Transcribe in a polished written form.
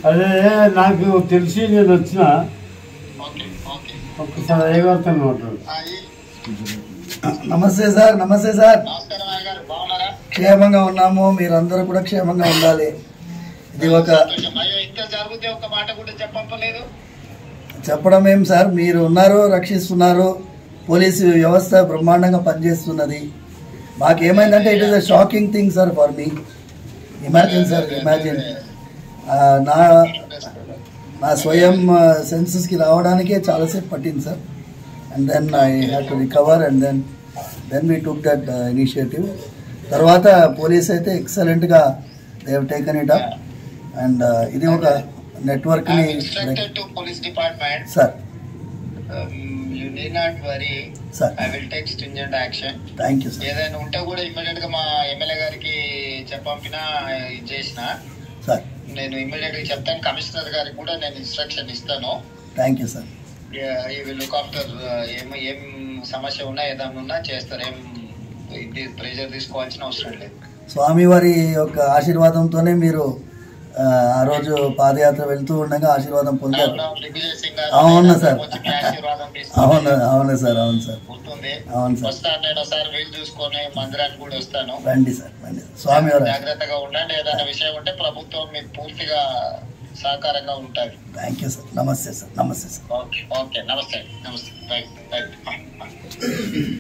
అదే నాకు తెలిసి నేను వచ్చిన ఒక్కసారి అయ్యగారితో నమస్తే సార్. నమస్తే సార్. క్షేమంగా ఉన్నాము, మీరందరూ కూడా క్షేమంగా ఉండాలి. ఇది ఒక చెప్పడం ఏం సార్, మీరు ఉన్నారు, రక్షిస్తున్నారు, పోలీసు వ్యవస్థ బ్రహ్మాండంగా పనిచేస్తున్నది. మాకేమైందంటే it is a shocking thing sir for me. Imagine sir, imagine నా స్వయం సెన్సెస్కి రావడానికే చాలాసేపు పట్టింది sir. And then I have to recover and then we took that initiative. తర్వాత పోలీస్ అయితే ఎక్సలెంట్గా they have taken it up. And ఇది ఒక నెట్వర్క్ని sir. You need not worry. Sir, I will take stringent action. Thank you, sir. ఏదైనా ఉంటే కూడా immediate గా మా ఎమ్మెల్యే గారికి చెప్పంపినా చేసిన సార్. నేను ఇమ్మీడియట్ గా చెప్తాను. కమిషనర్ గారికి కూడా నేను ఇన్స్ట్రక్షన్ ఇస్తాను. Thank you sir. ఈ విల్ లుక్ ఆఫ్టర్ ఏం సమస్య ఉన్నా ఏదైనా ఉన్నా చేస్తారు. ఏం ప్రెజర్ తీసుకోవాల్సిన అవసరం లేదు. స్వామివారి యొక్క ఆశీర్వాదంతోనే మీరు ఆ రోజు పాదయాత్ర వెళ్తూ ఉండగా ఆశీర్వాదం పొందారు. అవును సార్, అవును అవును సార్, అవును సార్, అవును సార్. చూసుకొని మందిరానికి కూడా వస్తాను. రండి సార్, రండి. స్వామివారు జాగ్రత్తగా ఉండండి. ఏదైనా విషయం ఉంటే ప్రభుత్వం మీకు పూర్తిగా సహకారంగా ఉంటుంది. Thank you sir. నమస్తే సార్. నమస్తే సార్. ఓకే ఓకే, నమస్తే నమస్తే. Right right.